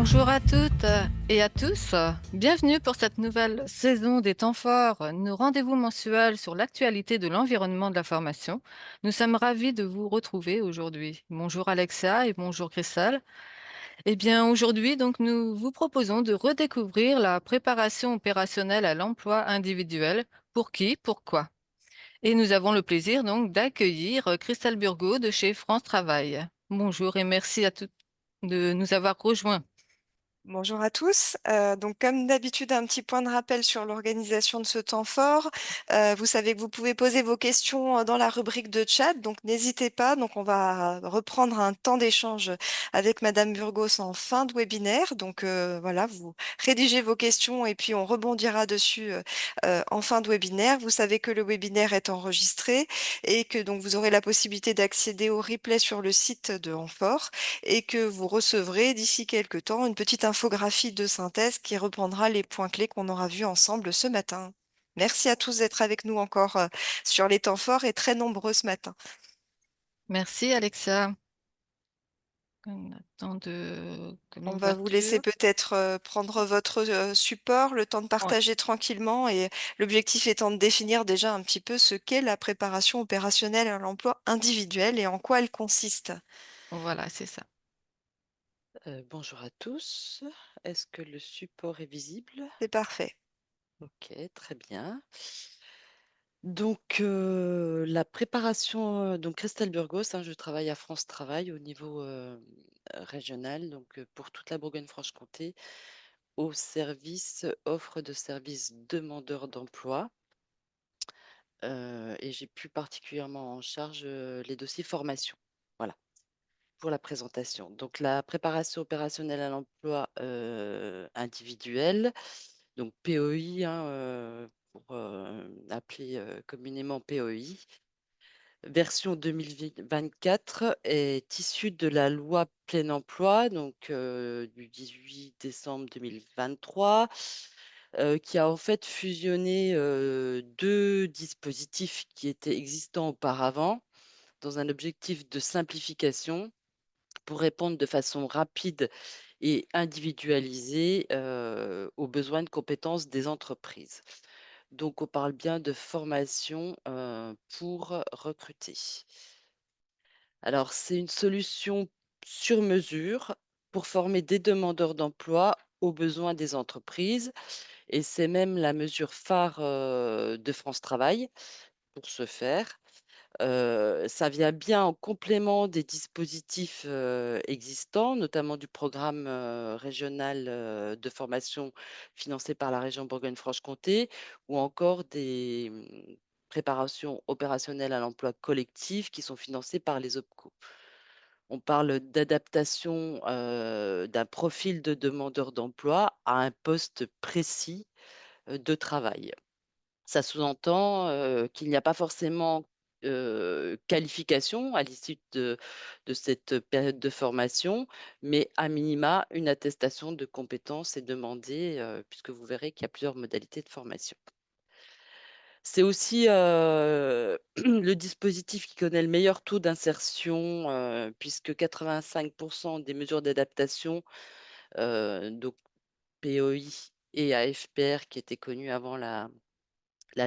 Bonjour à toutes et à tous. Bienvenue pour cette nouvelle saison des temps forts, nos rendez-vous mensuels sur l'actualité de l'environnement de la formation. Nous sommes ravis de vous retrouver aujourd'hui. Bonjour Alexa et bonjour Christelle. Eh bien, aujourd'hui, donc, nous vous proposons de redécouvrir la préparation opérationnelle à l'emploi individuel. Pour qui, pourquoi? Et nous avons le plaisir donc d'accueillir Christelle Burgot de chez France Travail. Bonjour et merci à toutes de nous avoir rejoints. Bonjour à tous. Donc, comme d'habitude, un petit point de rappel sur l'organisation de ce temps fort. Vous savez que vous pouvez poser vos questions dans la rubrique de chat, donc n'hésitez pas. Donc, on va reprendre un temps d'échange avec Madame Burgos en fin de webinaire. Donc, voilà, vous rédigez vos questions et puis on rebondira dessus en fin de webinaire. Vous savez que le webinaire est enregistré et que donc vous aurez la possibilité d'accéder au replay sur le site de Amphore et que vous recevrez d'ici quelques temps une petite infographie de synthèse qui reprendra les points clés qu'on aura vus ensemble ce matin. Merci à tous d'être avec nous encore sur les temps forts et très nombreux ce matin. Merci Alexa. On attend comme On une va vous laisser voiture. peut-être prendre votre support, le temps de Ouais, partager tranquillement et l'objectif étant de définir déjà un petit peu ce qu'est la préparation opérationnelle à l'emploi individuel et en quoi elle consiste. voilà, c'est ça. Bonjour à tous. Est-ce que le support est visible? C'est parfait. Ok, très bien. Donc, la préparation, donc Christelle Burgos, hein, je travaille à France Travail au niveau régional, donc pour toute la Bourgogne-Franche-Comté, au service offre de services demandeurs d'emploi. Et j'ai plus particulièrement en charge les dossiers formation. Voilà, pour la présentation. Donc, la préparation opérationnelle à l'emploi individuel. Donc POI, hein, pour appeler communément POI, version 2024 est issue de la loi plein emploi, donc du 18 décembre 2023, qui a en fait fusionné deux dispositifs qui étaient existants auparavant dans un objectif de simplification pour répondre de façon rapide et individualisée aux besoins de compétences des entreprises. Donc, on parle bien de formation pour recruter. Alors, c'est une solution sur mesure pour former des demandeurs d'emploi aux besoins des entreprises. Et c'est même la mesure phare de France Travail pour ce faire. Ça vient bien en complément des dispositifs, existants, notamment du programme, régional, de formation financé par la région Bourgogne-Franche-Comté ou encore des, préparations opérationnelles à l'emploi collectif qui sont financées par les OPCO. On parle d'adaptation, d'un profil de demandeur d'emploi à un poste précis, de travail. Ça sous-entend, qu'il n'y a pas forcément, qualification à l'issue de cette période de formation, mais à minima, une attestation de compétences est demandée, puisque vous verrez qu'il y a plusieurs modalités de formation. C'est aussi, le dispositif qui connaît le meilleur taux d'insertion, puisque 85 des mesures d'adaptation, donc POI et AFPR qui étaient connues avant la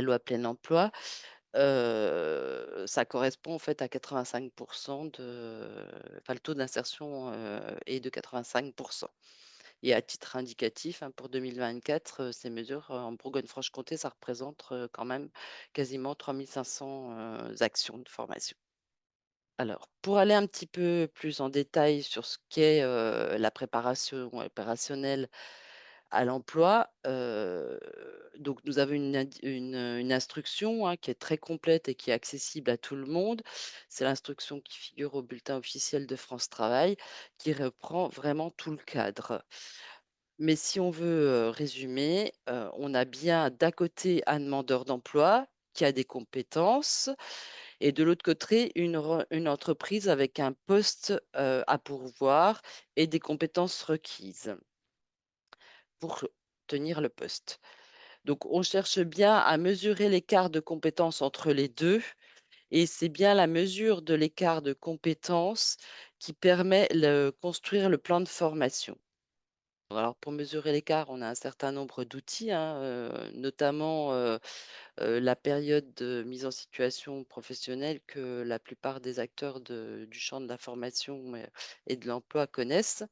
loi plein emploi. Ça correspond en fait à 85 enfin le taux d'insertion, est de 85. Et à titre indicatif, hein, pour 2024, ces mesures, en Bourgogne-Franche-Comté, ça représente, quand même quasiment 3 500, actions de formation. Alors, pour aller un petit peu plus en détail sur ce qu'est, la préparation opérationnelle à l'emploi, donc nous avons une instruction, hein, qui est très complète et qui est accessible à tout le monde. C'est l'instruction qui figure au bulletin officiel de France Travail, qui reprend vraiment tout le cadre. Mais si on veut, résumer, on a bien d'un côté un demandeur d'emploi qui a des compétences et de l'autre côté une entreprise avec un poste, à pourvoir et des compétences requises pour tenir le poste. Donc, on cherche bien à mesurer l'écart de compétences entre les 2 et c'est bien la mesure de l'écart de compétences qui permet de construire le plan de formation. Alors pour mesurer l'écart, on a un certain nombre d'outils, hein, notamment, la période de mise en situation professionnelle que la plupart des acteurs du champ de la formation et de l'emploi connaissent.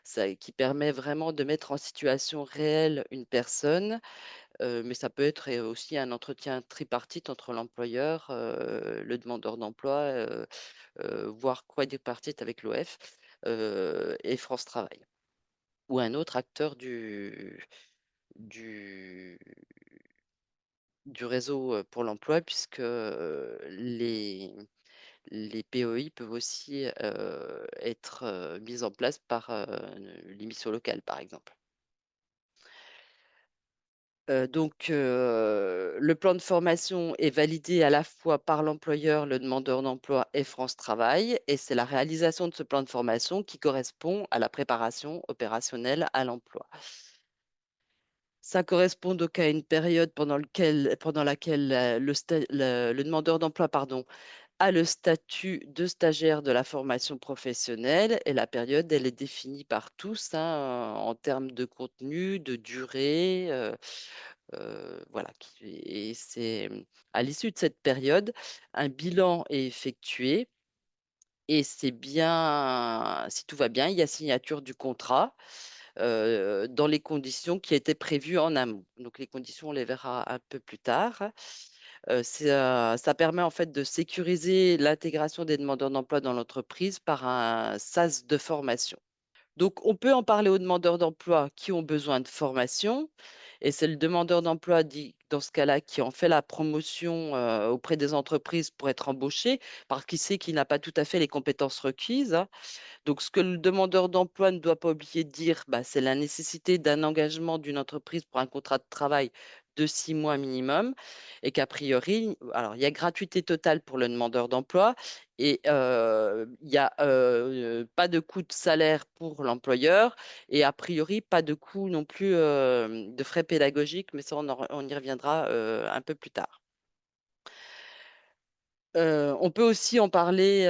Ça qui permet vraiment de mettre en situation réelle une personne, mais ça peut être aussi un entretien tripartite entre l'employeur, le demandeur d'emploi, voire quadripartite avec l'OF, et France Travail ou un autre acteur du du réseau, pour l'emploi puisque, les POI peuvent aussi, être, mises en place par, les missions locales, par exemple. Le plan de formation est validé à la fois par l'employeur, le demandeur d'emploi et France Travail et c'est la réalisation de ce plan de formation qui correspond à la préparation opérationnelle à l'emploi. Ça correspond donc à une période pendant laquelle, le demandeur d'emploi, pardon, a le statut de stagiaire de la formation professionnelle et la période, elle est définie par tous, hein, en termes de contenu, de durée, voilà qui et c'est, à l'issue de cette période, un bilan est effectué et c'est bien si tout va bien, il y a signature du contrat, dans les conditions qui étaient prévues en amont. Donc les conditions, on les verra un peu plus tard. Ça permet en fait de sécuriser l'intégration des demandeurs d'emploi dans l'entreprise par un sas de formation. Donc on peut en parler aux demandeurs d'emploi qui ont besoin de formation et c'est le demandeur d'emploi dans ce cas-là, qui en fait la promotion, auprès des entreprises pour être embauché, parce qu'il sait qu'il n'a pas tout à fait les compétences requises, hein. Donc ce que le demandeur d'emploi ne doit pas oublier de dire, bah, c'est la nécessité d'un engagement d'une entreprise pour un contrat de travail de 6 mois minimum et qu'a priori alors il y a gratuité totale pour le demandeur d'emploi et il y a, pas de coût de salaire pour l'employeur et a priori pas de coût non plus, de frais pédagogiques, mais ça on y reviendra, un peu plus tard. On peut aussi en parler,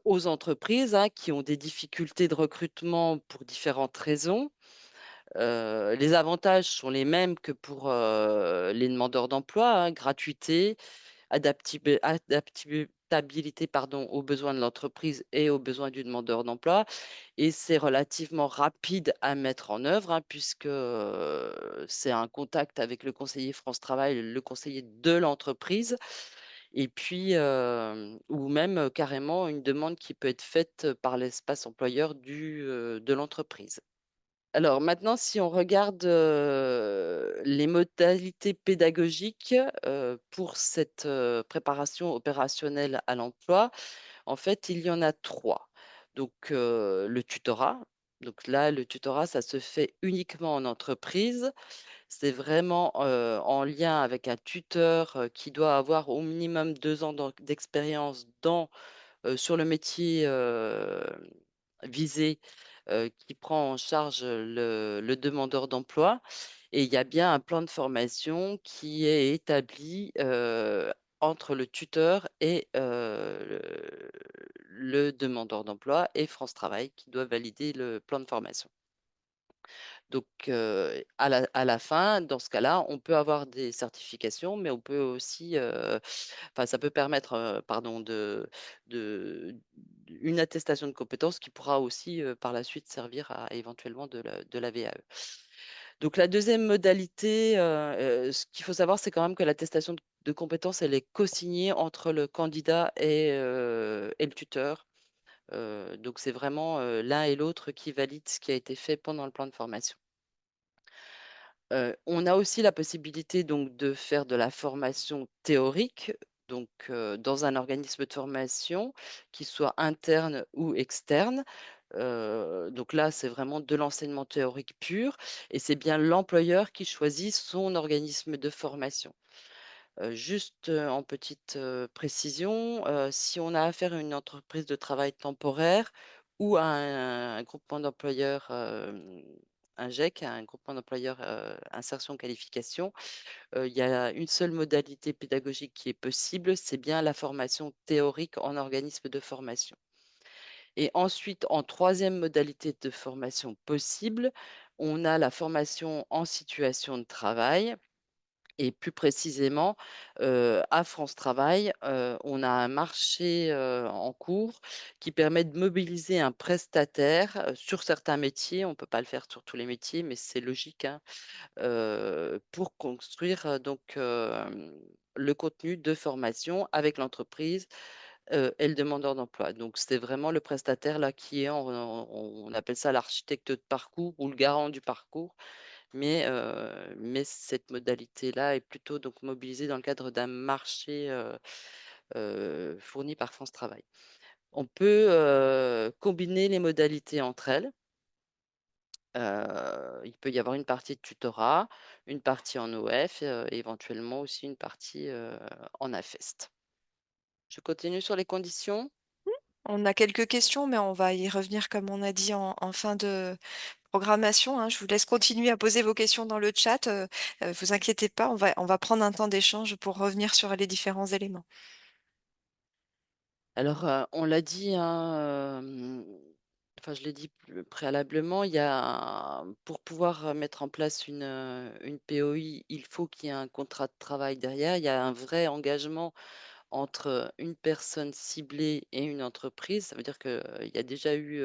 aux entreprises, hein, qui ont des difficultés de recrutement pour différentes raisons. Les avantages sont les mêmes que pour, les demandeurs d'emploi, hein, gratuité, adaptabilité, pardon, aux besoins de l'entreprise et aux besoins du demandeur d'emploi et c'est relativement rapide à mettre en œuvre, hein, puisque, c'est un contact avec le conseiller France Travail, le conseiller de l'entreprise et puis, ou même, carrément une demande qui peut être faite, par l'espace employeur de l'entreprise. Alors maintenant, si on regarde, les modalités pédagogiques, pour cette, préparation opérationnelle à l'emploi, en fait, il y en a 3. Donc, le tutorat. Donc là, le tutorat, ça se fait uniquement en entreprise. C'est vraiment, en lien avec un tuteur, qui doit avoir au minimum 2 ans d'expérience sur le métier, visé, qui prend en charge, le demandeur d'emploi et il y a bien un plan de formation qui est établi, entre le tuteur et le demandeur d'emploi et France Travail qui doit valider le plan de formation. Donc, à la fin, dans ce cas-là, on peut avoir des certifications, mais on peut aussi, enfin, ça peut permettre, pardon, de une attestation de compétences qui pourra aussi, par la suite servir à éventuellement de la VAE. Donc la deuxième modalité, ce qu'il faut savoir, c'est quand même que l'attestation de compétences, elle est cosignée entre le candidat et le tuteur. Donc c'est vraiment, l'un et l'autre qui valident ce qui a été fait pendant le plan de formation. On a aussi la possibilité donc de faire de la formation théorique, donc dans un organisme de formation, qui soit interne ou externe. Donc là, c'est vraiment de l'enseignement théorique pur et c'est bien l'employeur qui choisit son organisme de formation. Juste, en petite, précision, si on a affaire à une entreprise de travail temporaire ou à un groupement d'employeurs, un GEQ, un groupement d'employeurs, insertion qualification, il y a une seule modalité pédagogique qui est possible, c'est bien la formation théorique en organisme de formation. Et ensuite, en troisième modalité de formation possible, on a la formation en situation de travail et plus précisément, à France Travail, on a un marché, en cours qui permet de mobiliser un prestataire, sur certains métiers. On ne peut pas le faire sur tous les métiers, mais c'est logique, hein, pour construire, le contenu de formation avec l'entreprise, et le demandeur d'emploi. Donc c'est vraiment le prestataire là qui est on appelle ça l'architecte de parcours ou le garant du parcours, mais cette modalité-là est plutôt donc mobilisée dans le cadre d'un marché, fourni par France Travail. On peut, combiner les modalités entre elles. Il peut y avoir une partie de tutorat, une partie en OF, éventuellement aussi une partie, en AFEST. Je continue sur les conditions? On a quelques questions, mais on va y revenir comme on a dit en fin de programmation, hein. Je vous laisse continuer à poser vos questions dans le chat. Vous inquiétez pas, on va prendre un temps d'échange pour revenir sur les différents éléments. Alors, on l'a dit, hein, enfin je l'ai dit préalablement, il y a pour pouvoir, mettre en place une POI, il faut qu'il y ait un contrat de travail derrière. Il y a un vrai engagement entre une personne ciblée et une entreprise. Ça veut dire qu'il y a déjà eu,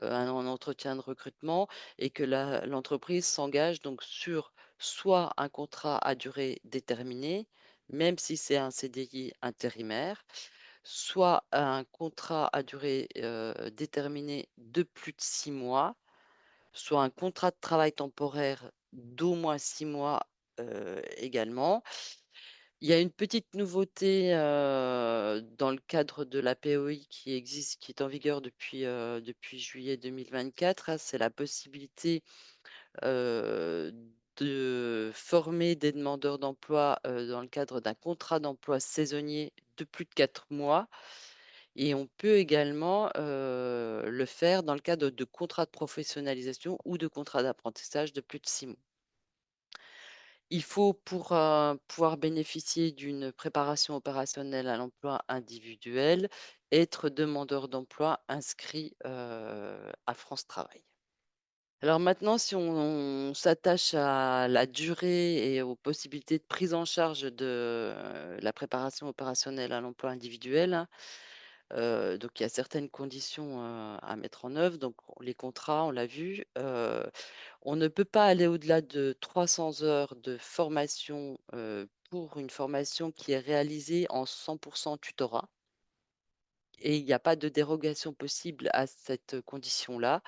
un entretien de recrutement et que l'entreprise s'engage donc sur soit un contrat à durée déterminée, même si c'est un CDI intérimaire, soit un contrat à durée, déterminée de plus de 6 mois, soit un contrat de travail temporaire d'au moins 6 mois, également. Il y a une petite nouveauté, dans le cadre de la POI qui existe, qui est en vigueur depuis juillet 2024, hein, c'est la possibilité, heu, de former des demandeurs d'emploi, dans le cadre d'un contrat d'emploi saisonnier de plus de 4 mois. Et on peut également, le faire dans le cadre de contrats de professionnalisation ou de contrats d'apprentissage de plus de 6 mois. Il faut pour, pouvoir bénéficier d'une préparation opérationnelle à l'emploi individuel, être demandeur d'emploi inscrit, à France Travail. Alors maintenant, si on s'attache à la durée et aux possibilités de prise en charge de la préparation opérationnelle à l'emploi individuel. Donc il y a certaines conditions, à mettre en œuvre. Donc les contrats, on l'a vu, on ne peut pas aller au-delà de 300 heures de formation, pour une formation qui est réalisée en 100 tutorat et il n'y a pas de dérogation possible à cette condition-là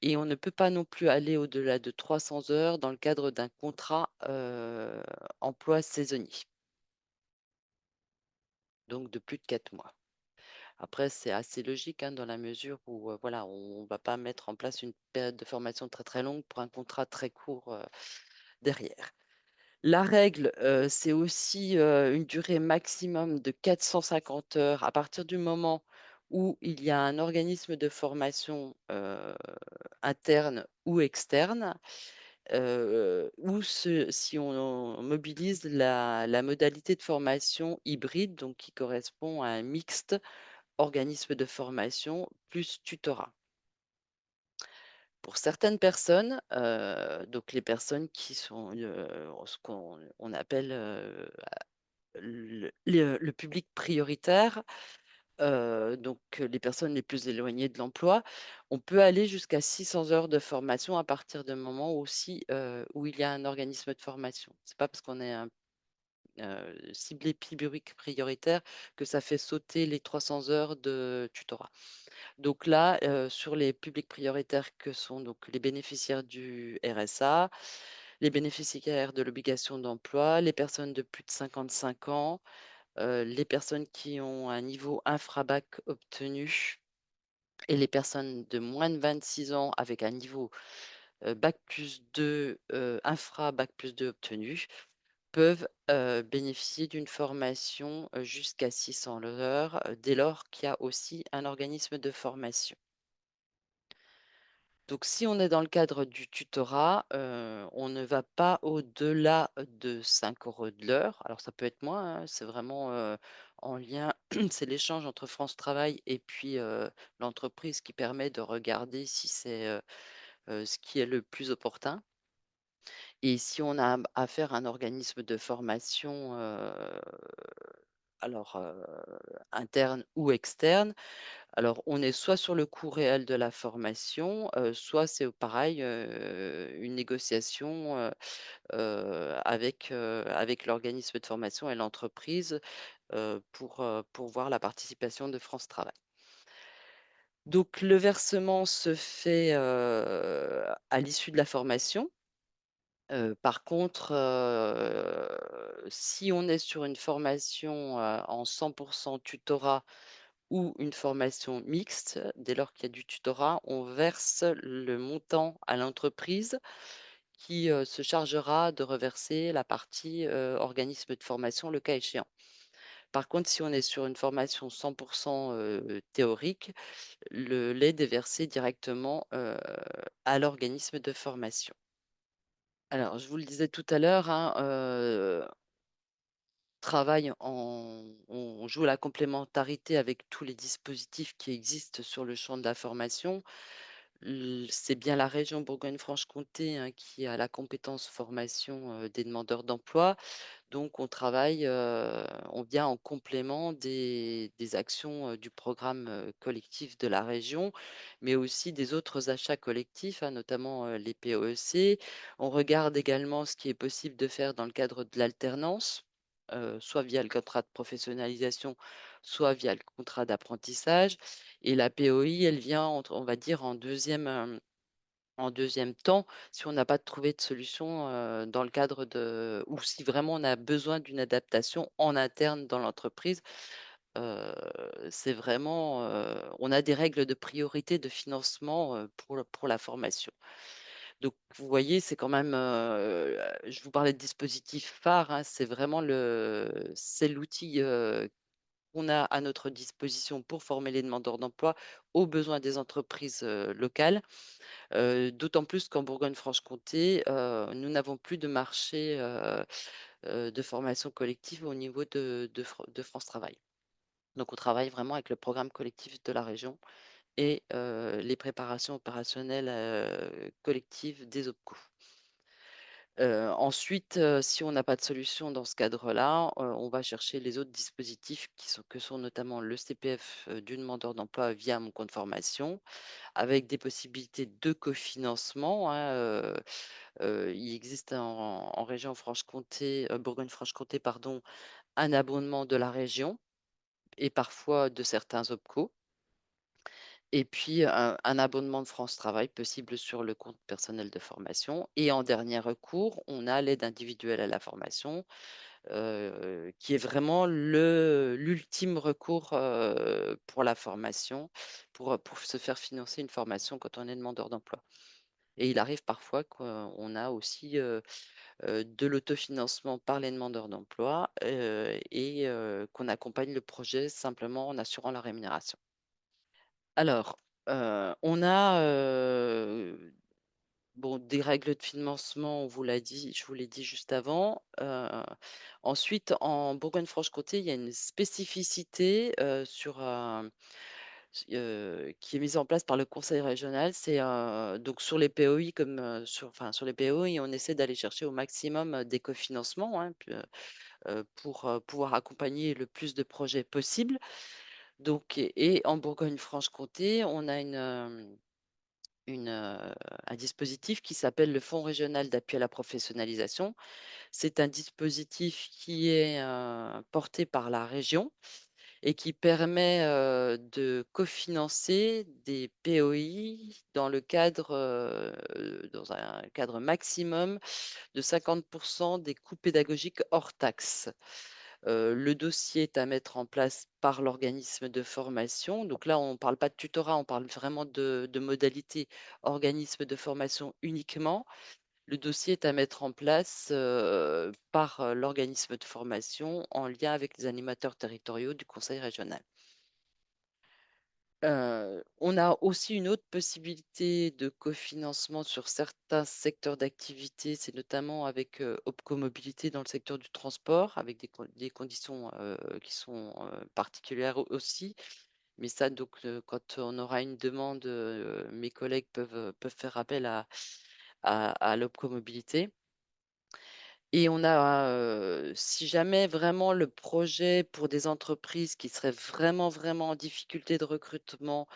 et on ne peut pas non plus aller au-delà de 300 heures dans le cadre d'un contrat, emploi saisonnier, donc de plus de 4 mois. Après, c'est assez logique, hein, dans la mesure où, voilà, on ne va pas mettre en place une période de formation très, très longue pour un contrat très court, derrière. La règle, c'est aussi, une durée maximum de 450 heures à partir du moment où il y a un organisme de formation, interne ou externe, ou si on mobilise la modalité de formation hybride, donc qui correspond à un mixte organisme de formation plus tutorat. Pour certaines personnes, donc les personnes qui sont, ce qu'on on appelle, le public prioritaire, donc les personnes les plus éloignées de l'emploi, on peut aller jusqu'à 600 heures de formation à partir du moment aussi, où il y a un organisme de formation. C'est pas parce qu'on est un ciblé public prioritaire que ça fait sauter les 300 heures de tutorat. Donc là, sur les publics prioritaires que sont donc les bénéficiaires du RSA, les bénéficiaires de l'obligation d'emploi, les personnes de plus de 55 ans, les personnes qui ont un niveau infra-bac obtenu et les personnes de moins de 26 ans avec un niveau, bac+2, infra-bac+2 obtenu, peuvent, bénéficier d'une formation, jusqu'à 600 heures, dès lors qu'il y a aussi un organisme de formation. Donc si on est dans le cadre du tutorat, on ne va pas au-delà de 5 € de l'heure. Alors ça peut être moins, hein, c'est vraiment, en lien c'est l'échange entre France Travail et puis, l'entreprise qui permet de regarder si c'est, ce qui est le plus opportun. Et si on a affaire à un organisme de formation, alors, interne ou externe, alors on est soit sur le coût réel de la formation, soit c'est pareil, une négociation, avec l'organisme de formation et l'entreprise, pour voir la participation de France Travail. Donc le versement se fait, à l'issue de la formation. Par contre, si on est sur une formation, en 100 tutorat ou une formation mixte, dès lors qu'il y a du tutorat, on verse le montant à l'entreprise qui, se chargera de reverser la partie, organisme de formation, le cas échéant. Par contre, si on est sur une formation 100 théorique, l'aide est versée directement, à l'organisme de formation. Alors, je vous le disais tout à l'heure, hein, on joue la complémentarité avec tous les dispositifs qui existent sur le champ de la formation. C'est bien la région Bourgogne-Franche-Comté, hein, qui a la compétence formation, des demandeurs d'emploi. Donc on travaille, on vient en complément des actions, du programme, collectif de la région, mais aussi des autres achats collectifs, hein, notamment, les POEC. On regarde également ce qui est possible de faire dans le cadre de l'alternance, soit via le contrat de professionnalisation, soit via le contrat d'apprentissage, et la POI, elle vient on va dire en deuxième temps, si on n'a pas trouvé de solution, dans le cadre de ou si vraiment on a besoin d'une adaptation en interne dans l'entreprise, heu, c'est vraiment, on a des règles de priorité de financement, pour la formation. Donc vous voyez, c'est quand même, je vous parlais de dispositif phare, hein, c'est l'outil, qu'on a à notre disposition pour former les demandeurs d'emploi aux besoins des entreprises, locales. D'autant plus qu'en Bourgogne-Franche-Comté, nous n'avons plus de marché, de formation collective au niveau de France Travail. Donc on travaille vraiment avec le programme collectif de la région et les préparations opérationnelles, collectives des OPCO. Ensuite, si on n'a pas de solution dans ce cadre-là, on va chercher les autres dispositifs que sont notamment le CPF, du demandeur d'emploi via mon compte formation, avec des possibilités de cofinancement, hein, il existe en région Franche-Comté, Bourgogne-Franche-Comté, pardon, un abondement de la région et parfois de certains OPCO, et puis un abonnement de France Travail possible sur le compte personnel de formation, et en dernier recours, on a l'aide individuelle à la formation, qui est vraiment l'ultime recours, pour la formation, pour se faire financer une formation quand on est demandeur d'emploi, et il arrive parfois qu'on a aussi, de l'autofinancement par les demandeurs d'emploi, et qu'on accompagne le projet simplement en assurant la rémunération. Alors, on a, bon, des règles de financement, je vous l'ai dit juste avant. Ensuite, en Bourgogne-Franche-Comté, il y a une spécificité, qui est mise en place par le conseil régional. C'est, donc sur les POI comme, sur les POI, on essaie d'aller chercher au maximum, des cofinancements, hein, pour, pouvoir accompagner le plus de projets possible. Donc et en Bourgogne-Franche-Comté, on a une, un dispositif qui s'appelle le Fonds régional d'appui à la professionnalisation. C'est un dispositif qui est, porté par la région et qui permet, de cofinancer des POI dans un cadre maximum de 50 des coûts pédagogiques hors taxes. Le dossier est à mettre en place par l'organisme de formation. Donc là, on ne parle pas de tutorat, on parle vraiment de modalités organisme de formation uniquement. Le dossier est à mettre en place, par, l'organisme de formation en lien avec les animateurs territoriaux du conseil régional. On a aussi une autre possibilité de cofinancement sur certains secteurs d'activité, c'est notamment avec, Opco Mobilité dans le secteur du transport, avec des conditions, qui sont, particulières aussi. Mais ça donc, quand on aura une demande, mes collègues peuvent faire appel à l'Opco Mobilité. Et on a, si jamais vraiment le projet pour des entreprises qui seraient vraiment, vraiment en difficulté de recrutement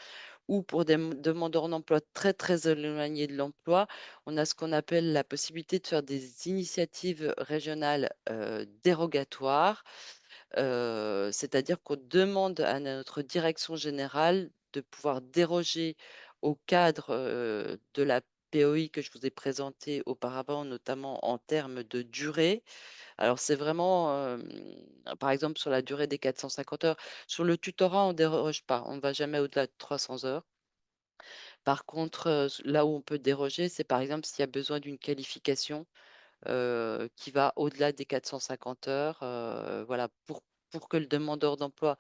ou pour des demandeurs d'emploi très, très éloignés de l'emploi, on a ce qu'on appelle la possibilité de faire des initiatives régionales, dérogatoires. C'est-à-dire qu'on demande à notre direction générale de pouvoir déroger au cadre, de la POI que je vous ai présentée auparavant, notamment en termes de durée. Alors c'est vraiment, par exemple sur la durée des 450 heures. Sur le tutorat, on déroge pas, on ne va jamais au-delà de 300 heures. Par contre, là où on peut déroger, c'est par exemple s'il y a besoin d'une qualification, qui va au-delà des 450 heures, voilà, pour que le demandeur d'emploi,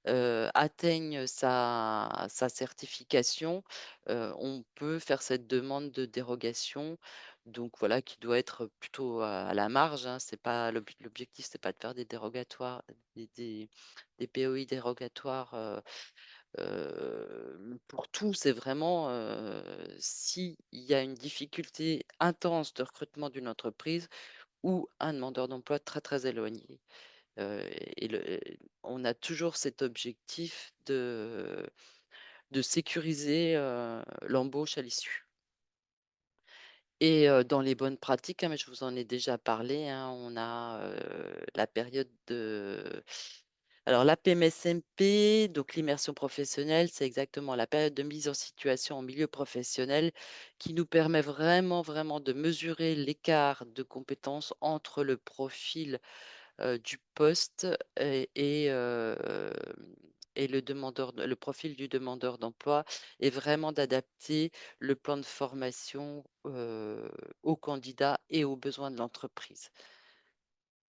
atteigne sa certification, on peut faire cette demande de dérogation. Donc voilà, qui doit être plutôt à la marge, hein. C'est pas l'objectif, c'est pas de faire des dérogatoires, des POI dérogatoires, pour tout. C'est vraiment, s'il y a une difficulté intense de recrutement d'une entreprise ou un demandeur d'emploi très, très éloigné. Et on a toujours cet objectif de sécuriser, l'embauche à l'issue. Et dans les bonnes pratiques, hein, mais je vous en ai déjà parlé, hein, on a, la période de alors l'APMSMP, donc l'immersion professionnelle, c'est exactement la période de mise en situation en milieu professionnel qui nous permet vraiment, vraiment de mesurer l'écart de compétences entre le profil du poste et le profil du demandeur d'emploi et vraiment d'adapter le plan de formation, aux candidats et aux besoins de l'entreprise.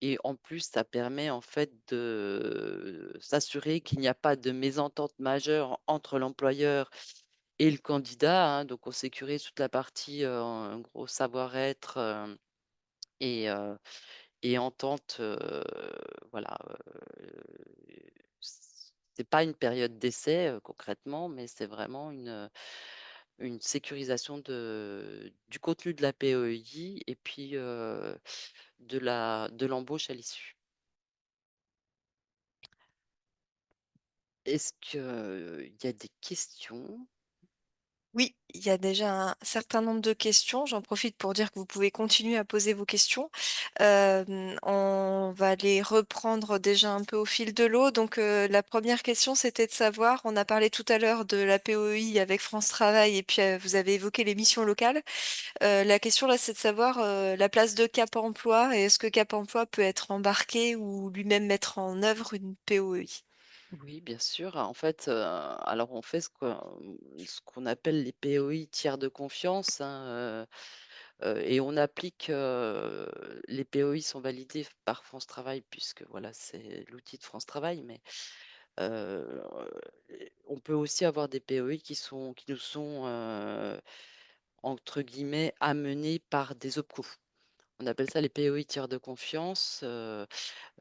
Et en plus, ça permet en fait de s'assurer qu'il n'y a pas de mésentente majeure entre l'employeur et le candidat, hein. Donc on sécurise toute la partie, en gros savoir-être, et entente, voilà, c'est pas une période d'essai, concrètement, mais c'est vraiment une sécurisation du contenu de la PEI et puis, de l'embauche à l'issue. Est-ce qu'il y a des questions? Oui, il y a déjà un certain nombre de questions. J'en profite pour dire que vous pouvez continuer à poser vos questions. On va les reprendre déjà un peu au fil de l'eau. Donc, la première question, c'était de savoir, on a parlé tout à l'heure de la POI avec France Travail et puis vous avez évoqué les missions locales. La question là, c'est de savoir la place de Cap Emploi et est-ce que Cap Emploi peut être embarqué ou lui-même mettre en œuvre une POI? Oui, bien sûr. En fait, alors on fait ce qu'on appelle les POI tiers de confiance, hein, et on applique, les POI sont validés par France Travail puisque voilà, c'est l'outil de France Travail, mais heu, on peut aussi avoir des POI qui nous sont, entre guillemets «amenés» par des OPCO. On appelle ça les POI tiers de confiance.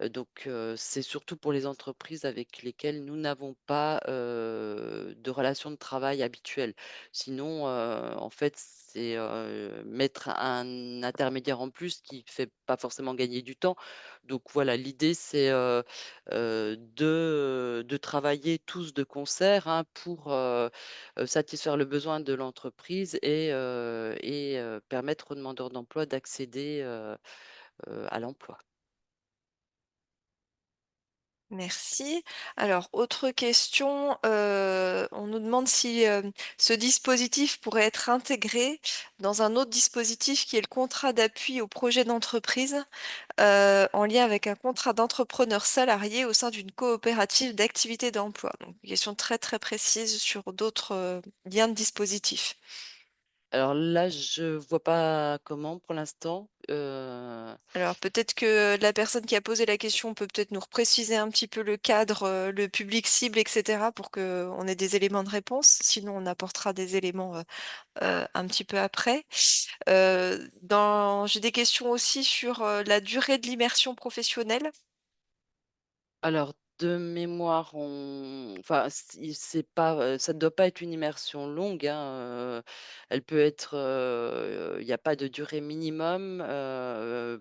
Donc, c'est surtout pour les entreprises avec lesquelles nous n'avons pas, de relation de travail habituelle. Sinon, en fait, c'est, mettre un intermédiaire en plus qui fait pas forcément gagner du temps. Donc voilà, l'idée c'est, de travailler tous de concert, hein, pour, satisfaire le besoin de l'entreprise et permettre aux demandeurs d'emploi d'accéder, à l'emploi. Merci. Alors, autre question, on nous demande si, ce dispositif pourrait être intégré dans un autre dispositif qui est le contrat d'appui au projet d'entreprise, en lien avec un contrat d'entrepreneur salarié au sein d'une coopérative d'activité d'emploi. Donc, une question très, très précise sur d'autres, liens de dispositifs. Alors là, je vois pas comment pour l'instant. Alors peut-être que la personne qui a posé la question peut peut-être nous repréciser un petit peu le cadre, le public cible et cetera pour qu'on ait des éléments de réponse. Sinon, on apportera des éléments, un petit peu après. J'ai des questions aussi sur, la durée de l'immersion professionnelle. Alors, de mémoire, enfin, si c'est pas, ça ne doit pas être une immersion longue, hein, elle peut être, il y a pas de durée minimum,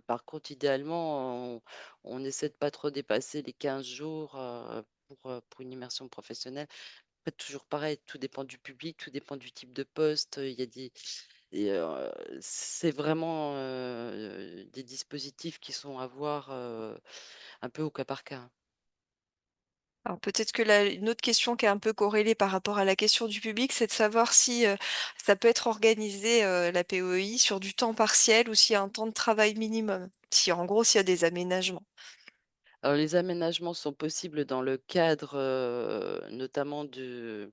par contre, idéalement, on essaie de pas trop dépasser les 15 jours, pour une immersion professionnelle. Après, toujours pareil, tout dépend du public, tout dépend du type de poste, il y a des et c'est vraiment, des dispositifs qui sont à voir, un peu au cas par cas. Alors peut-être que là, une autre question qui est un peu corrélée par rapport à la question du public, c'est de savoir si, ça peut être organisé, la POI sur du temps partiel ou s'il y a un temps de travail minimum? Si en gros, s'il y a des aménagements. Alors les aménagements sont possibles dans le cadre, notamment des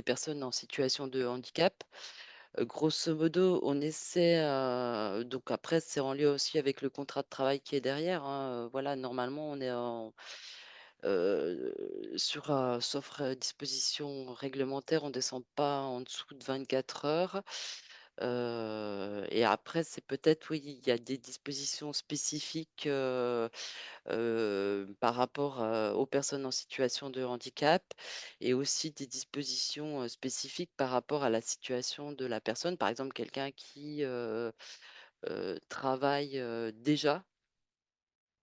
personnes en situation de handicap. Grosso modo, on essaie, donc après c'est en lien aussi avec le contrat de travail qui est derrière, hein, voilà, normalement on est sur, sauf, disposition réglementaire, on ne descend pas en dessous de 24 heures. Et après c'est peut-être oui, il y a des dispositions spécifiques, par rapport, aux personnes en situation de handicap et aussi des dispositions, spécifiques par rapport à la situation de la personne. Par exemple, quelqu'un qui, travaille, déjà,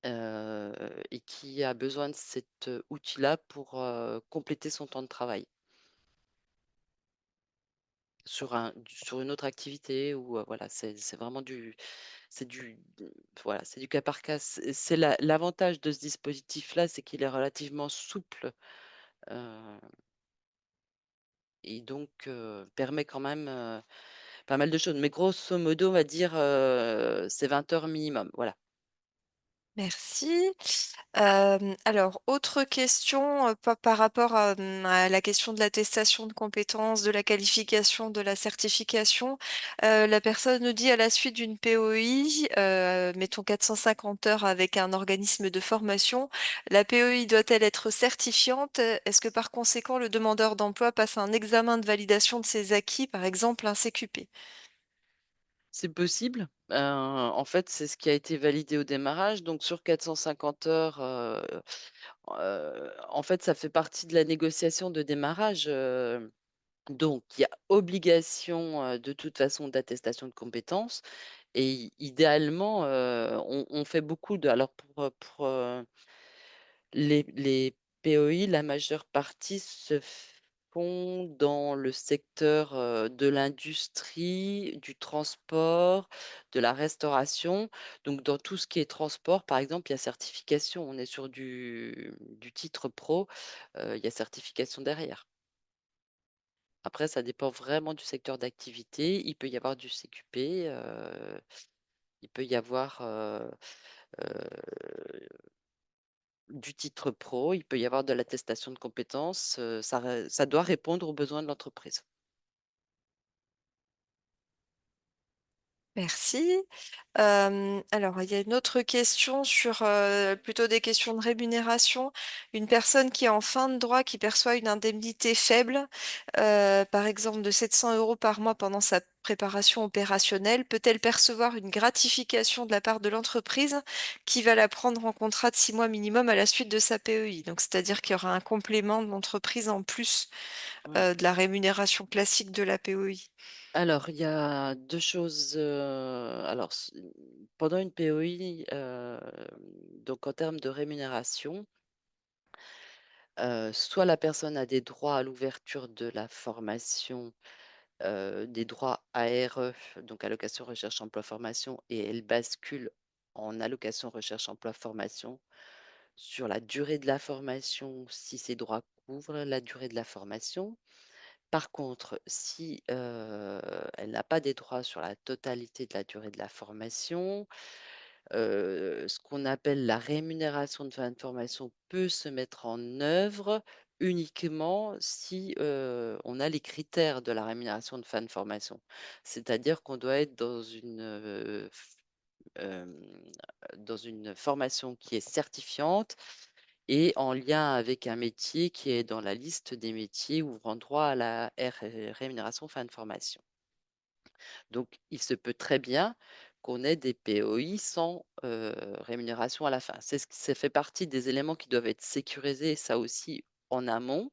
et qui a besoin de cet, outil-là pour, compléter son temps de travail sur une autre activité ou, voilà, c'est vraiment c'est du voilà, c'est du cas par cas. C'est l'avantage de ce dispositif-là, c'est qu'il est relativement souple. Heu et donc permet quand même, pas mal de choses. Mais grosso modo, on va dire, c'est 20 heures minimum, voilà. Merci. Alors autre question, par rapport à la question de l'attestation de compétences, de la qualification, de la certification. La personne nous dit à la suite d'une POI, mettons 450 heures avec un organisme de formation, la POI doit-elle être certifiante? Est-ce que par conséquent le demandeur d'emploi passe un examen de validation de ses acquis, par exemple un CQP? C'est possible, en fait, c'est ce qui a été validé au démarrage, donc sur 450 heures, en fait, ça fait partie de la négociation de démarrage, donc il y a obligation, de toute façon d'attestation de compétences et idéalement, on fait beaucoup de alors les POI, la majeure partie se font dans le secteur, de l'industrie, du transport, de la restauration. Donc dans tout ce qui est transport, par exemple, il y a certification. On est sur du titre pro, il y a certification derrière. Après, ça dépend vraiment du secteur d'activité. Il peut y avoir du CQP, il peut y avoir, du titre pro, il peut y avoir de l'attestation de compétences, ça doit répondre aux besoins de l'entreprise. Merci. Alors, il y a une autre question sur, plutôt des questions de rémunération. Une personne qui est en fin de droit, qui perçoit une indemnité faible, par exemple de 700 € par mois pendant sa préparation opérationnelle, peut-elle percevoir une gratification de la part de l'entreprise qui va la prendre en contrat de 6 mois minimum à la suite de sa PEI? Donc, c'est-à-dire qu'il y aura un complément de l'entreprise en plus, Ouais. de la rémunération classique de la PEI. Alors il y a 2 choses, alors pendant une POI, donc en termes de rémunération, soit la personne a des droits à l'ouverture de la formation, des droits ARE, donc allocation recherche emploi formation et elle bascule en allocation recherche emploi formation sur la durée de la formation, si ses droits couvrent la durée de la formation. Par contre, si, elle n'a pas des droits sur la totalité de la durée de la formation, ce qu'on appelle la rémunération de fin de formation peut se mettre en œuvre uniquement si, on a les critères de la rémunération de fin de formation. C'est-à-dire qu'on doit être hem, dans une formation qui est certifiante et en lien avec un métier qui est dans la liste des métiers ouvrant droit à la rémunération fin de formation. Donc, il se peut très bien qu'on ait des POI sans, rémunération à la fin. Ça fait partie des éléments qui doivent être sécurisés, ça aussi, en amont.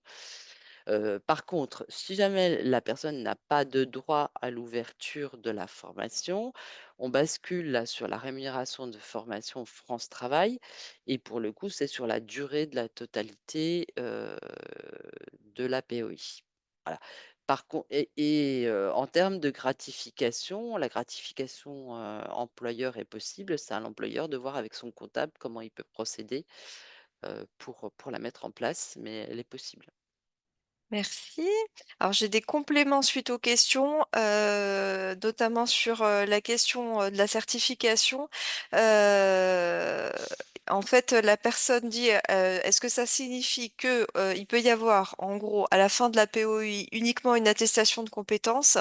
Par contre, si jamais la personne n'a pas de droit à l'ouverture de la formation, on bascule là sur la rémunération de formation France Travail et pour le coup, c'est sur la durée de la totalité, de la POI. Voilà. Par contre, en termes de gratification, la gratification, employeur est possible. C'est à l'employeur de voir avec son comptable comment il peut procéder, pour la mettre en place, mais elle est possible. Merci. Alors j'ai des compléments suite aux questions, notamment sur, la question, de la certification. Heu, En fait, la personne dit, est-ce que ça signifie que, il peut y avoir, en gros, à la fin de la POI, uniquement une attestation de compétences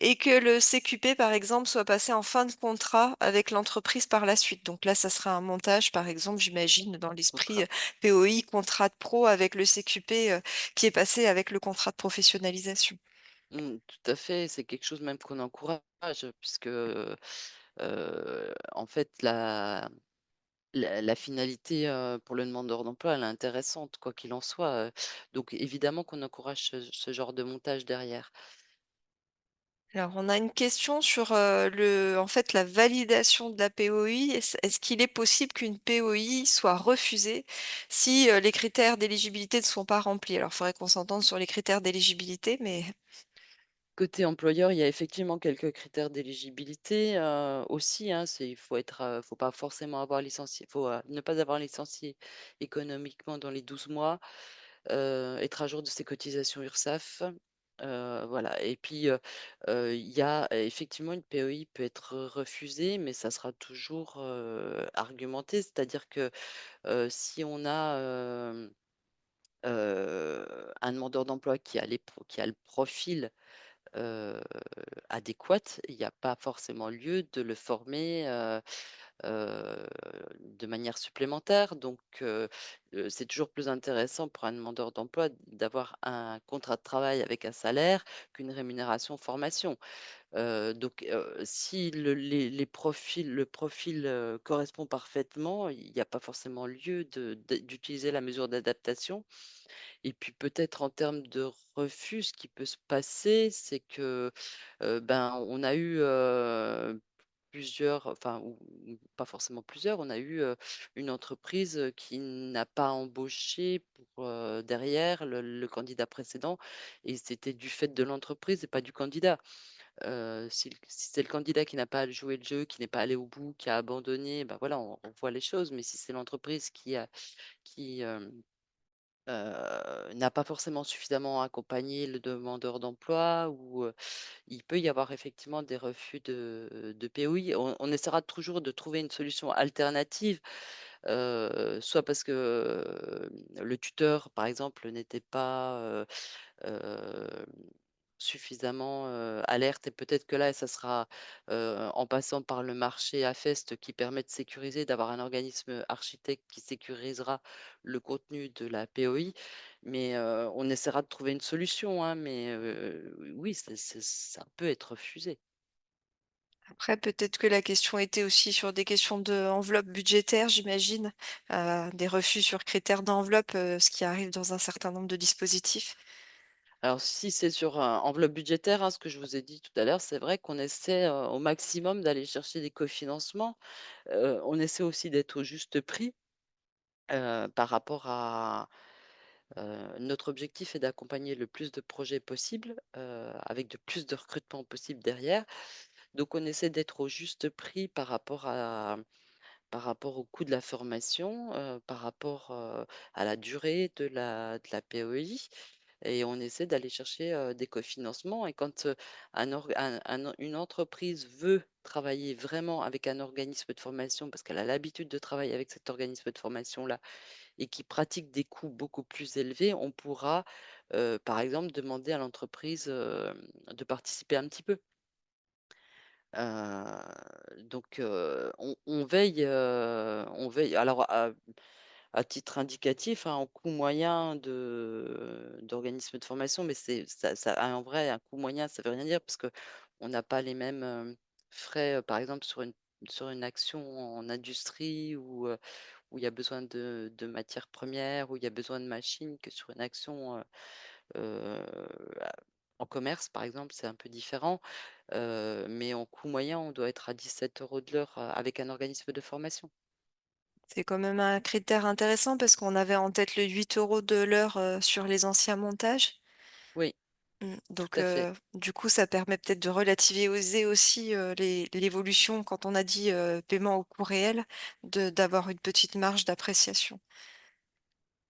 et que le CQP, par exemple, soit passé en fin de contrat avec l'entreprise par la suite? Donc là, ça sera un montage, par exemple, j'imagine, dans l'esprit, Contrat POI, contrat de pro avec le CQP, qui est passé avec le contrat de professionnalisation. Tout à fait, c'est quelque chose même qu'on encourage puisque, en fait la finalité, pour le demandeur d'emploi, elle est intéressante quoi qu'il en soit, donc évidemment qu'on encourage ce genre de montage derrière. Alors, on a une question sur, en fait, la validation de la POI. Est-ce qu'il est possible qu'une POI soit refusée si, les critères d'éligibilité ne sont pas remplis? Alors, il faudrait qu'on s'entende sur les critères d'éligibilité, mais Côté employeur, il y a effectivement quelques critères d'éligibilité, aussi, hein, faut pas forcément avoir licencié ne pas avoir licencié économiquement dans les 12 mois, être à jour de ses cotisations URSSAF, voilà et puis, il y a effectivement une POI peut être refusée, mais ça sera toujours, argumenté. C'est-à-dire que, si on a, un demandeur d'emploi qui a le profil heu, adéquate, il n'y a pas forcément lieu de le former, heu, de manière supplémentaire. Donc c'est toujours plus intéressant pour un demandeur d'emploi d'avoir un contrat de travail avec un salaire qu'une rémunération formation. Donc si le profil, correspond parfaitement, il n'y a pas forcément lieu d'utiliser la mesure d'adaptation et puis peut-être en termes de refus, ce qui peut se passer, c'est que, ben, on a eu, plusieurs enfin ou pas forcément plusieurs, on a eu, une entreprise, qui n'a pas embauché pour, derrière le candidat précédent et c'était du fait de l'entreprise et pas du candidat. Si c'est le candidat qui n'a pas joué le jeu, qui n'est pas allé au bout, qui a abandonné, ben voilà, on voit les choses. Mais si c'est l'entreprise qui n'a pas forcément suffisamment accompagné le demandeur d'emploi ou, il peut y avoir effectivement des refus de POI. On essaiera toujours de trouver une solution alternative, soit parce que, le tuteur, par exemple, n'était pas, hem, suffisamment, alerte et peut-être que là, ça sera, en passant par le marché AFEST qui permet de sécuriser, d'avoir un organisme architecte qui sécurisera le contenu de la POI. Mais, on essaiera de trouver une solution, hein, mais, oui, ça peut être refusé. après peut-être que la question était aussi sur des questions d'enveloppe budgétaire, j'imagine, des refus sur critères d'enveloppe, ce qui arrive dans un certain nombre de dispositifs. Alors si c'est sur, enveloppe budgétaire, hein, ce que je vous ai dit tout à l'heure, c'est vrai qu'on essaie, au maximum d'aller chercher des cofinancements. On essaie aussi d'être au juste prix, par rapport à notre objectif est d'accompagner le plus de projets possible, avec de plus de recrutement possible derrière. Donc on essaie d'être au juste prix par rapport au coût de la formation, par rapport, à la durée de la POI. et on essaie d'aller chercher, des cofinancements et quand, une entreprise veut travailler vraiment avec un organisme de formation parce qu'elle a l'habitude de travailler avec cet organisme de formation-là et qui pratique des coûts beaucoup plus élevés, on pourra, par exemple, demander à l'entreprise, de participer un petit peu. Donc on veille alors à titre indicatif, hein, en coût moyen d'organismes de formation, mais ça a en vrai un coût moyen, ça veut rien dire parce qu'on n'a pas les mêmes, frais, par exemple sur une action en industrie où il y a besoin de matières premières, où il y a besoin de machines que sur une action, heu, a en commerce, par exemple, c'est un peu différent. Mais en coût moyen, on doit être à 17 € de l'heure, avec un organisme de formation. C'est quand même un critère intéressant parce qu'on avait en tête le 8 € de l'heure, sur les anciens montages. Oui, tout Donc à fait. du coup, ça permet peut-être de relativiser aussi, l'évolution quand on a dit, paiement au coût réel, de d'avoir une petite marge d'appréciation.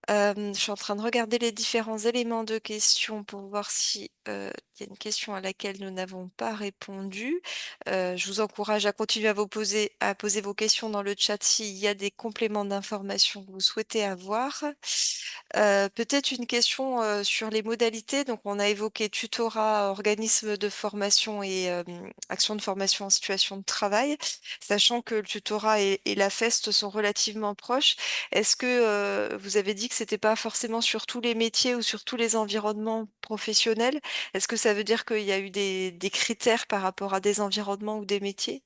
Je suis en train de regarder les différents éléments de question pour voir si, il y a une question à laquelle nous n'avons pas répondu. Je vous encourage à continuer à poser vos questions dans le chat s'il y a des compléments d'informations que vous souhaitez avoir. Peut-être une question, sur les modalités. Donc on a évoqué tutorat, organisme de formation et action de formation en situation de travail. Sachant que le tutorat et la FEST sont relativement proches, est-ce que, vous avez dit que c'était pas forcément sur tous les métiers ou sur tous les environnements professionnels? Est-ce que ça veut dire qu'il y a eu des critères par rapport à des environnements ou des métiers?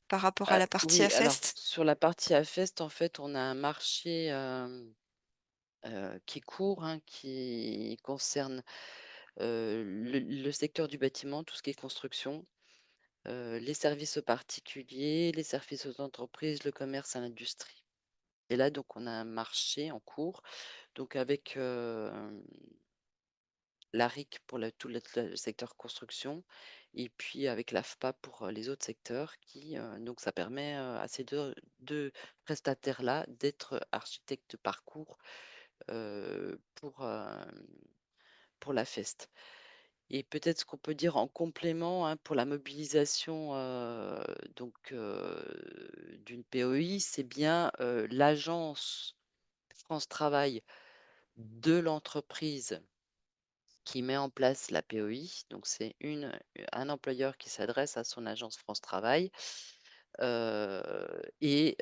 Par rapport à la partie Oui, alors AFEST? sur la partie AFEST, en fait, on a un marché, qui court, hein, qui concerne, le secteur du bâtiment, tout ce qui est construction, les services aux particuliers, les services aux entreprises, le commerce à l'industrie. Et là, donc on a un marché en cours, donc avec, l'ARIC pour tout le secteur construction et puis avec l'AFPA pour, les autres secteurs qui, donc ça permet, à ces deux prestataires-là d'être architectes de parcours, pour la FEST. Et peut-être ce qu'on peut dire en complément, hein, pour la mobilisation, d'une POI, c'est bien, l'agence France Travail de l'entreprise qui met en place la POI. Donc c'est un employeur qui s'adresse à son agence France Travail, et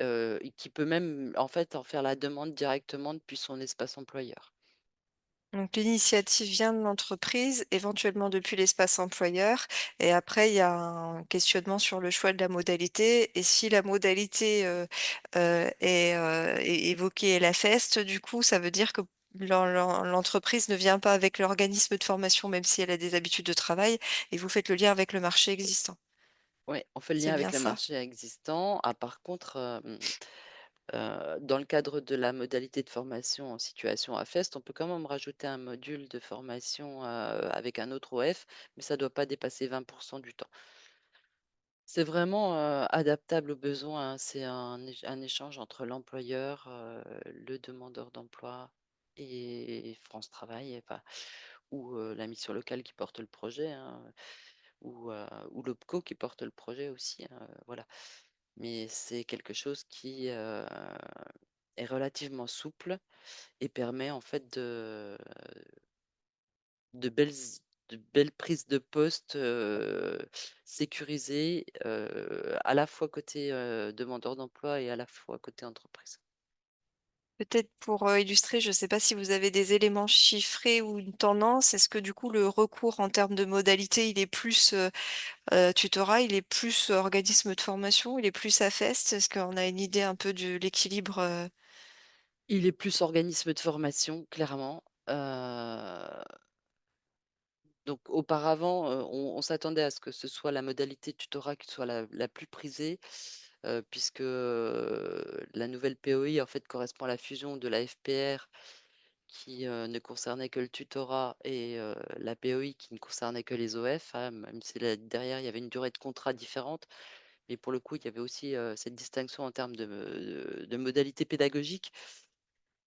qui peut même, en fait, en faire la demande directement depuis son espace employeur. Donc l'initiative vient de l'entreprise, éventuellement depuis l'espace employeur et après il y a un questionnement sur le choix de la modalité et si la modalité, est évoquée et la FEST, du coup, ça veut dire que l'entreprise ne vient pas avec l'organisme de formation, même si elle a des habitudes de travail et vous faites le lien avec le marché existant. Ouais, on fait le C'est lien bien avec le ça? marché existant. Ah, par contre, dans le cadre de la modalité de formation en situation AFEST, on peut quand même rajouter un module de formation, avec un autre OF, mais ça ne doit pas dépasser 20 du temps. C'est vraiment, adaptable aux besoins, hein. C'est un échange entre l'employeur, le demandeur d'emploi et France Travail, enfin, ou la mission locale qui porte le projet, hein, ou l'OPCO qui porte le projet aussi, hein, voilà. Mais c'est quelque chose qui, est relativement souple et permet en fait de belles de belles prises de poste, sécurisées, à la fois côté, demandeur d'emploi et à la fois côté entreprise. Peut-être pour, illustrer, je ne sais pas si vous avez des éléments chiffrés ou une tendance. Est-ce que du coup le recours en termes de modalité, il est plus, tutorat, il est plus organisme de formation, il est plus AFEST? Est-ce qu'on a une idée un peu de l'équilibre, Il est plus organisme de formation, clairement, donc auparavant, on s'attendait à ce que ce soit la modalité tutorat qui soit la plus prisée, puisque, la nouvelle POI, en fait, correspond à la fusion de la FPR qui, ne concernait que le tutorat et la POI qui ne concernait que les OF, hein, même si là derrière il y avait une durée de contrat différente. Mais pour le coup, il y avait aussi, cette distinction en termes de modalités pédagogiques.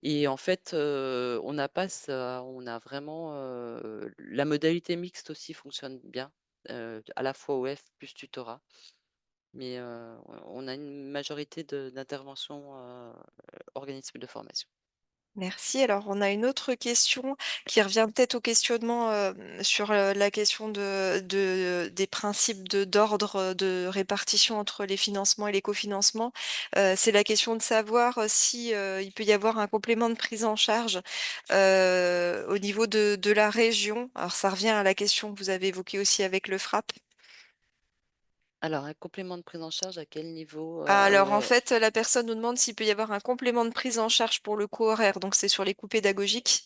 Et en fait, on n'a pas ça, on a vraiment, la modalité mixte aussi fonctionne bien, à la fois OF plus tutorat. Mais, on a une majorité d'interventions, organismes de formation. Merci. Alors, on a une autre question qui revient peut-être au questionnement sur la question des principes d'ordre de répartition entre les financements et les cofinancements. C'est la question de savoir si il peut y avoir un complément de prise en charge au niveau de la région. Alors, ça revient à la question que vous avez évoquée aussi avec le FRAP. Alors un complément de prise en charge à quel niveau? Alors, en fait, la personne nous demande s'il peut y avoir un complément de prise en charge pour le coût horaire. Donc, c'est sur les coûts pédagogiques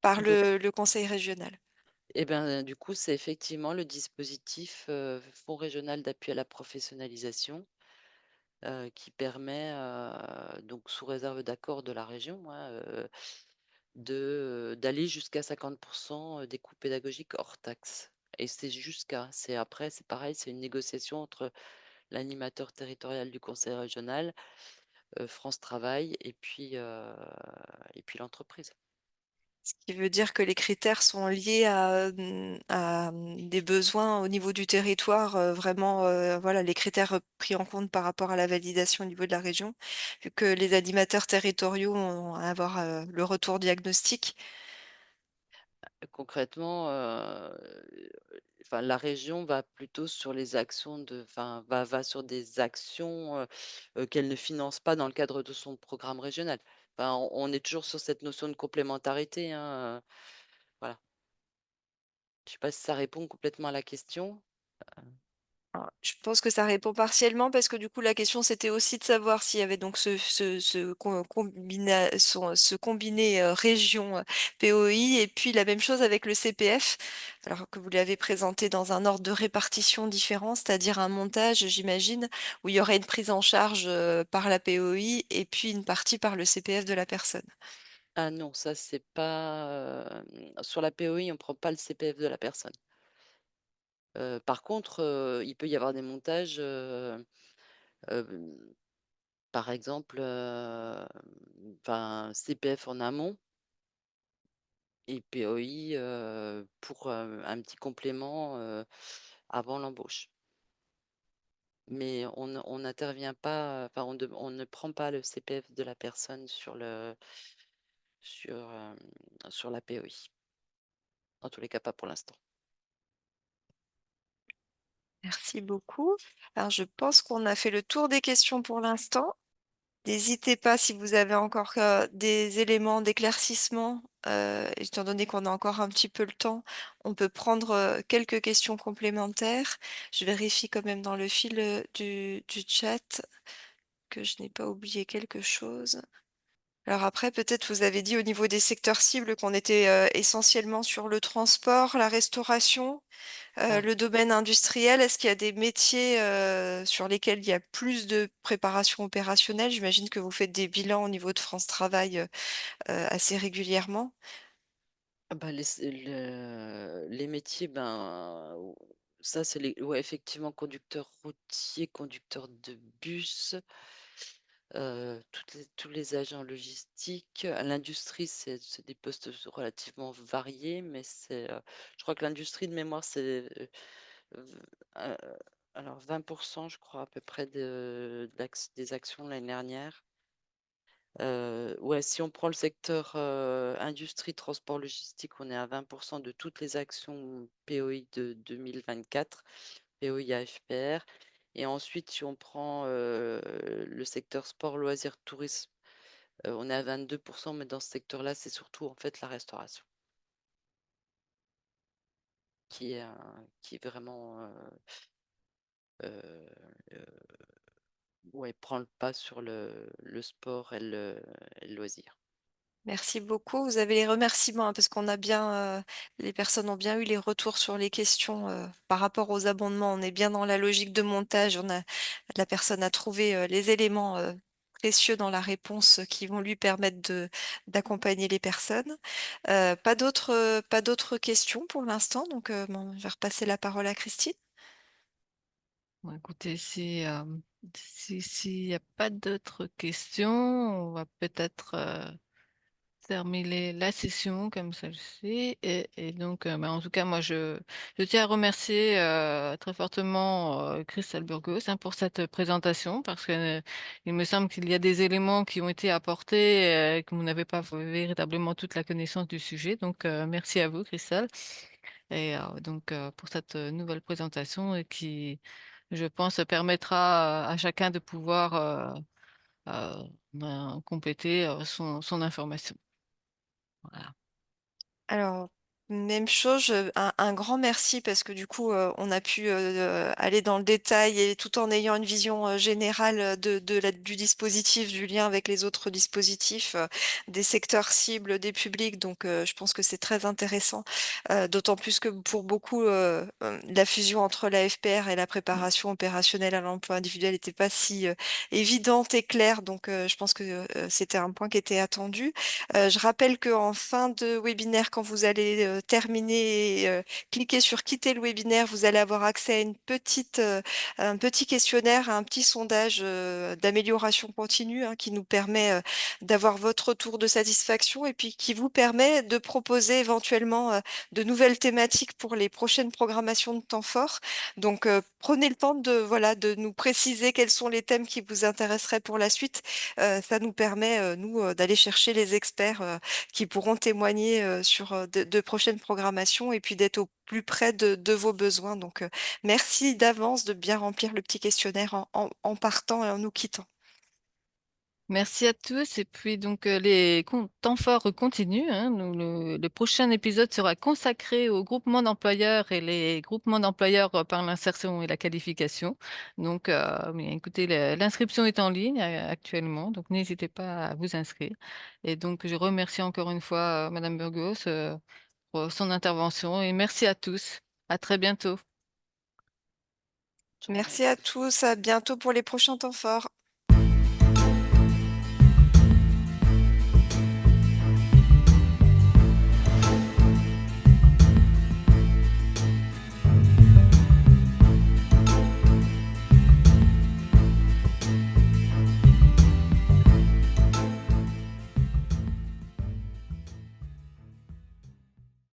par Donc le conseil régional. et ben, du coup, c'est effectivement le dispositif, Fonds régional d'appui à la professionnalisation, qui permet, donc sous réserve d'accord de la région, hein, d'aller jusqu'à 50 des coûts pédagogiques hors taxes et c'est jusqu'à, c'est après, c'est pareil, c'est une négociation entre l'animateur territorial du conseil régional, France Travail et puis l'entreprise. Ce qui veut dire que les critères sont liés des besoins au niveau du territoire, vraiment, voilà, les critères pris en compte par rapport à la validation au niveau de la région, vu que les animateurs territoriaux vont avoir le retour diagnostic. Concrètement, enfin, la région va plutôt sur les actions enfin, va sur des actions, qu'elle ne finance pas dans le cadre de son programme régional. Enfin, on est toujours sur cette notion de complémentarité, hein, voilà. Je ne sais pas si ça répond complètement à la question? Alors, je pense que ça répond partiellement parce que du coup la question c'était aussi de savoir s'il y avait donc ce combiné région POI et puis la même chose avec le CPF, alors que vous l'avez présenté dans un ordre de répartition différent, c'est-à-dire un montage, j'imagine, où il y aurait une prise en charge par la POI et puis une partie par le CPF de la personne. Ah non, ça c'est pas, sur la POI, on ne prend pas le CPF de la personne. Par contre, il peut y avoir des montages, hem, par exemple, enfin, CPF en amont et POI, pour, un petit complément, avant l'embauche. Mais on n'intervient pas, enfin, on ne prend pas le CPF de la personne sur, sur la POI. En tous les cas, pas pour l'instant. Merci beaucoup. Alors je pense qu'on a fait le tour des questions pour l'instant. N'hésitez pas si vous avez encore, des éléments d'éclaircissement, étant donné qu'on a encore un petit peu le temps, on peut prendre, quelques questions complémentaires. Je vérifie quand même dans le fil, du chat que je n'ai pas oublié quelque chose. Alors après, peut-être vous avez dit au niveau des secteurs cibles qu'on était, essentiellement sur le transport, la restauration. Ah, Le domaine industriel, est-ce qu'il y a des métiers, sur lesquels il y a plus de préparation opérationnelle? J'imagine que vous faites des bilans au niveau de France Travail, assez régulièrement. ah bah, les métiers, ben, ça, c'est les ouais, effectivement, conducteur routier, conducteur de bus, tous les agents logistiques. À l'industrie, c'est des postes relativement variés, mais je crois que l'industrie de mémoire, c'est, v heu, alors 20 je crois à peu près des actions l'année dernière. Ouais, si on prend le secteur, industrie, transport, logistique, on est à 20 de toutes les actions POI de 2024, POI AFPR et ensuite si on prend, le secteur sport, loisirs, tourisme, on est à 22 mais dans ce secteur-là, c'est surtout, en fait, la restauration qui est vraiment, heu heu, ouais, prend le pas sur le sport et le loisir. Merci beaucoup. Vous avez les remerciements, hein, parce qu'on a bien, les personnes ont bien eu les retours sur les questions, par rapport aux abondements. On est bien dans la logique de montage. La personne a trouvé, les éléments, précieux dans la réponse, qui vont lui permettre d'accompagner les personnes. Pas d'autres questions pour l'instant, donc, bon, je vais repasser la parole à Christine. Bon, écoutez, c'est, S'il n'y a pas d'autres questions, on va peut-être terminer la session comme celle-ci. Et donc, bah, en tout cas, moi, je tiens à remercier très fortement Christelle Burgos, hein, pour cette présentation, parce que il me semble qu'il y a des éléments qui ont été apportés que vous n'avez pas véritablement toute la connaissance du sujet. Donc, merci à vous, Christelle, et donc pour cette nouvelle présentation et qui, je pense, permettra à chacun de pouvoir ben, compléter son information. Voilà. Alors, même chose, un grand merci parce que du coup, on a pu aller dans le détail et tout en ayant une vision générale du dispositif, du lien avec les autres dispositifs, des secteurs cibles, des publics. Donc, je pense que c'est très intéressant, d'autant plus que pour beaucoup, la fusion entre la FPR et la préparation opérationnelle à l'emploi individuel n'était pas si évidente et claire. Donc, je pense que c'était un point qui était attendu. Je rappelle qu'en fin de webinaire, quand vous allez terminer et cliquer sur quitter le webinaire, vous allez avoir accès à un petit questionnaire, à un petit sondage d'amélioration continue, hein, qui nous permet d'avoir votre retour de satisfaction et puis qui vous permet de proposer éventuellement de nouvelles thématiques pour les prochaines programmations de temps fort. Donc, prenez le temps de nous préciser quels sont les thèmes qui vous intéresseraient pour la suite. Ça nous permet, nous, d'aller chercher les experts qui pourront témoigner sur de prochaines programmations et puis d'être au plus près de vos besoins. Donc, merci d'avance de bien remplir le petit questionnaire en partant et en nous quittant. Merci à tous. Et puis donc les temps forts continuent, hein. Le prochain épisode sera consacré aux groupements d'employeurs et les groupements d'employeurs par l'insertion et la qualification. Donc, mais écoutez, l'inscription est en ligne actuellement, donc n'hésitez pas à vous inscrire. Et donc, je remercie encore une fois Madame Burgos pour son intervention et merci à tous. À très bientôt. Journée à Merci à tous. tous, à bientôt pour les prochains temps forts.